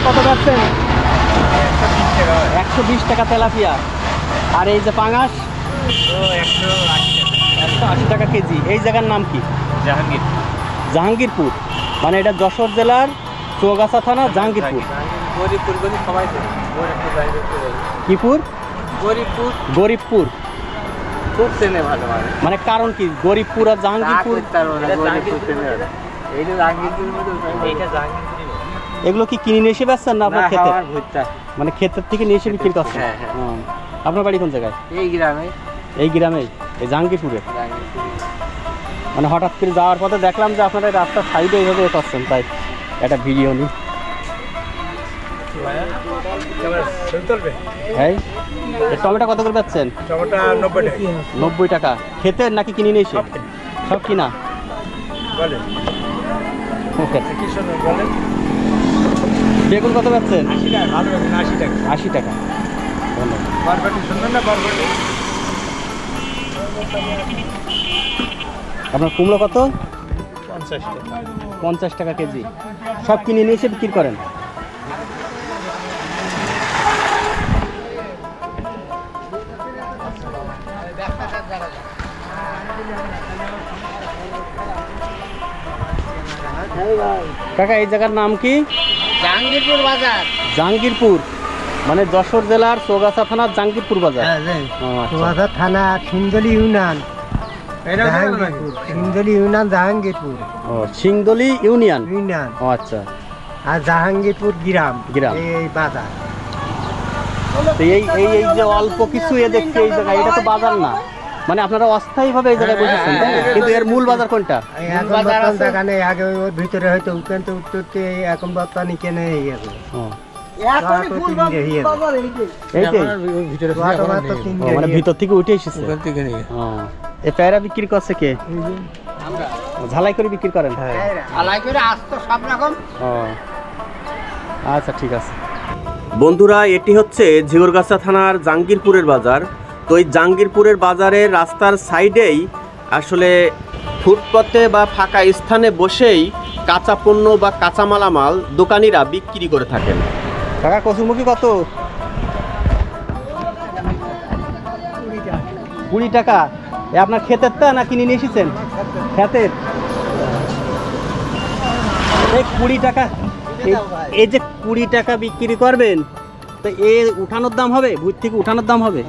কত যাচ্ছেন? 120 টাকা তেলাপিয়া। আর এই যে পাঙাশ 180 টাকা কেজি। এই জায়গার নাম কি? জাহাঙ্গীরপুর। মানে এটা যশোর জেলার চৌগাছা থানা জাহাঙ্গীরপুর। কিপুর? গরিবপুর। খুব চেনে ভালো মানে কারণ কি গরিবপুর আর জাহাঙ্গীরপুর? এগুলো কি কিনে নিয়ে এসে বেচছেন না আপনার ক্ষেতে? মানে ক্ষেতের থেকে নিয়ে এসে বিক্রি করছেন? আপনার বাড়ি কোন জায়গায়? এই গ্রামে, এই জাহাঙ্গীরপুরে। মানে হঠাৎ করে যাওয়ার পথে দেখলাম যে আপনারা রাস্তার সাইডে এইভাবে করছেন, তাই একটা ভিডিও নিই। হ্যাঁ, টমেটো কত করে পাচ্ছেন? 90 টাকা। খেতে নাকি কিনে নিয়ে এসে? সব কিনা। বেগুন কত পাচ্ছেন? 80 টাকা। আপনার কুমড়ো কত? 50 টাকা কেজি। সব কিনে নিয়ে এসে বিক্রি করেন? কাকা এই জায়গার নাম কি? জাহাঙ্গীরপুর বাজার। জাহাঙ্গীরপুর মানে যশোর জেলার চৌগাছা থানার জাহাঙ্গীরপুর বাজার। চৌগাছা থানা সিংদলি ইউনিয়ন। সিংদলি ইউনিয়ন জাহাঙ্গীরপুর। ও, সিংদলি ইউনিয়ন। ও আচ্ছা। আর জাহাঙ্গীরপুর গ্রাম। এই বাজার। এই এই এই যে অল্প কিছু এ দেখছি এই জায়গায়, এটা তো বাজার না। মানে আপনারা অস্থায়ী ভাবে এই জায়গায় বসেছেন, কিন্তু এর মূল বাজার কোনটা? জায়গা নেই, আগে ওর ভিতরে হয়তো উঠতে উঠতে এখন বর্তমানে কেনে মানে ভিতর থেকে উঠে এসেছে। এই পেয়ারা বিক্রি করছে কে? ঝালাই করে বিক্রি করেন? আচ্ছা ঠিক আছে। বন্ধুরা, এটি হচ্ছে ঝিগরগাছা থানার জাহাঙ্গীরপুরের বাজার। তো এই জাহাঙ্গীরপুরের বাজারের রাস্তার সাইডেই আসলে ফুটপাতে বা ফাঁকা স্থানে বসেই কাঁচা পণ্য বা কাঁচা মালামাল দোকানিরা বিক্রি করে থাকেন। কাকা কচুরমুখী কত? 20 টাকা। এ আপনার ক্ষেতের তা না কিনে নিয়ে এসেছেন? ক্ষেতের। এই 20 টাকা, এই যে 20 টাকা বিক্রি করবেন, তো এ উঠানোর দাম হবে? ভূত থেকে উঠানোর দাম হবে?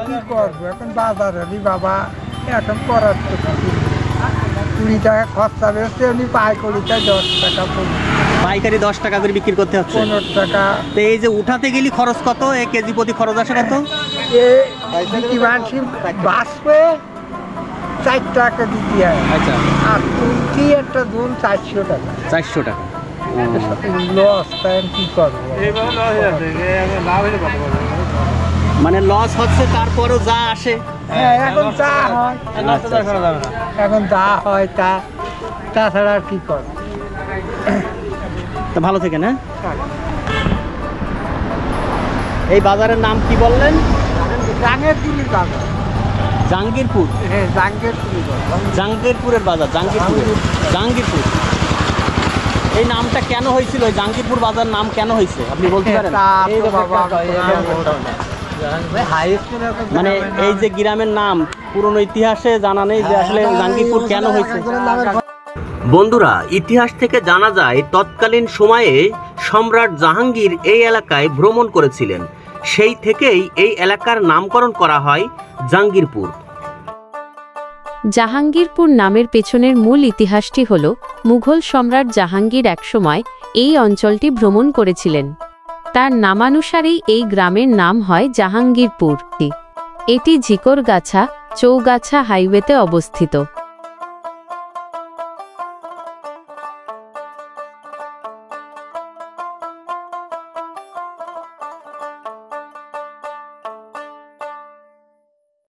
কি করবো এখন বাজারে বাবা, এখন করার তো 20 টাকা খরচা বেরোচ্ছে, উনি পাইকারিটা 10 টাকা। পাইকারি 10 টাকা করে বিক্রি করতে হচ্ছে। 15 টাকা। তো এই যে উঠাতে গেলে খরচ কত? এক কেজি প্রতি খরচ আসে কত? বাঁচবে 4 টাকা দিতে হয়। আচ্ছা। আর তুলছি একটা ধরুন 400 টাকা। 400 টাকা লস, তাই কি করবো? মানে লস হচ্ছে, তারপরও যা আসে। হ্যাঁ, এখন যা হয়, এখন যা হয় তা, তাছাড়া আর কি করবো। তো ভালো থেকে না। এই বাজারের নাম কি বললেন? জাহাঙ্গীরপুর। হ্যাঁ, জাহাঙ্গীরপুরের বাজার। জাহাঙ্গীরপুর। এই নামটা কেন হয়েছিল? জাহাঙ্গীরপুর বাজার নাম কেন হয়েছে আপনি বলতে পারেন? মানে এই যে গ্রামের নাম পুরনো ইতিহাসে জানা নেই যে আসলে জাহাঙ্গীরপুর কেন হয়েছে। বন্ধুরা, ইতিহাস থেকে জানা যায় তৎকালীন সময়ে সম্রাট জাহাঙ্গীর এই এলাকায় ভ্রমণ করেছিলেন। সেই থেকেই এই এলাকার নামকরণ করা হয় জাহাঙ্গীরপুর। জাহাঙ্গীরপুর নামের পেছনের মূল ইতিহাসটি হল, মুঘল সম্রাট জাহাঙ্গীর একসময় এই অঞ্চলটি ভ্রমণ করেছিলেন। তার নামানুসারেই এই গ্রামের নাম হয় জাহাঙ্গীরপুর। এটি ঝিকরগাছা চৌগাছা হাইওয়েতে অবস্থিত।